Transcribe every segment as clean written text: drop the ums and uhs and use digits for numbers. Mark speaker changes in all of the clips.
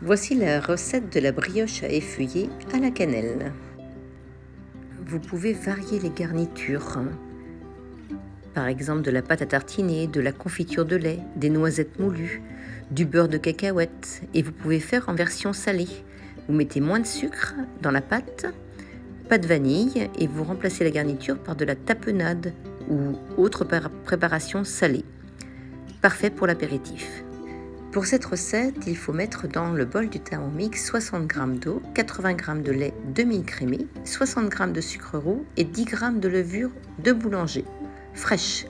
Speaker 1: Voici la recette de la brioche à effeuiller à la cannelle. Vous pouvez varier les garnitures, par exemple de la pâte à tartiner, de la confiture de lait, des noisettes moulues, du beurre de cacahuète, et vous pouvez faire en version salée. Vous mettez moins de sucre dans la pâte, pas de vanille, et vous remplacez la garniture par de la tapenade ou autre préparation salée. Parfait pour l'apéritif. Pour cette recette, il faut mettre dans le bol du Thermomix 60 g d'eau, 80 g de lait demi-écrémé, 60 g de sucre roux et 10 g de levure de boulanger fraîche.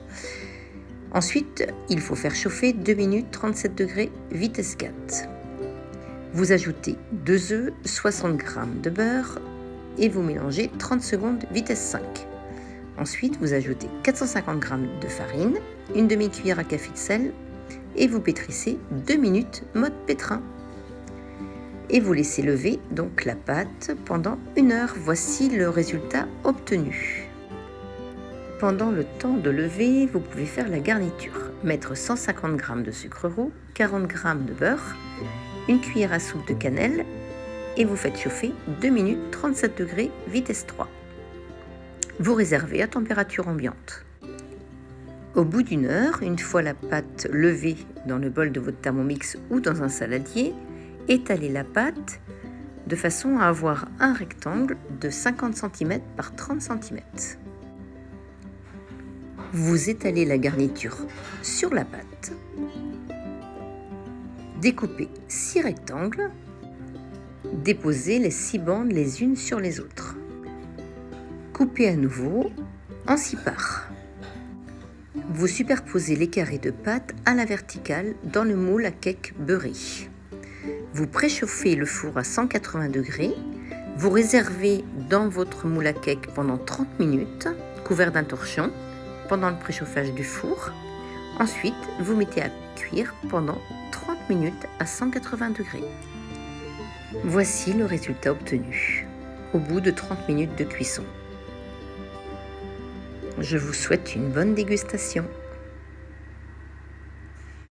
Speaker 1: Ensuite, il faut faire chauffer 2 minutes 37 degrés vitesse 4. Vous ajoutez 2 œufs, 60 g de beurre et vous mélangez 30 secondes vitesse 5. Ensuite, vous ajoutez 450 g de farine, une demi-cuillère à café de sel et vous pétrissez 2 minutes mode pétrin. Et vous laissez lever donc la pâte pendant 1 heure. Voici le résultat obtenu. Pendant le temps de lever, vous pouvez faire la garniture. Mettre 150 g de sucre roux, 40 g de beurre, une cuillère à soupe de cannelle et vous faites chauffer 2 minutes 37 degrés vitesse 3. Vous réservez à température ambiante. Au bout d'1 heure, une fois la pâte levée dans le bol de votre Thermomix ou dans un saladier, étalez la pâte de façon à avoir un rectangle de 50 cm par 30 cm. Vous étalez la garniture sur la pâte. Découpez 6 rectangles. Déposez les 6 bandes les unes sur les autres. Coupez à nouveau en 6 parts. Vous superposez les carrés de pâte à la verticale dans le moule à cake beurré. Vous préchauffez le four à 180 degrés. Vous réservez dans votre moule à cake pendant 30 minutes, couvert d'un torchon, pendant le préchauffage du four. Ensuite, vous mettez à cuire pendant 30 minutes à 180 degrés. Voici le résultat obtenu au bout de 30 minutes de cuisson. Je vous souhaite une bonne dégustation.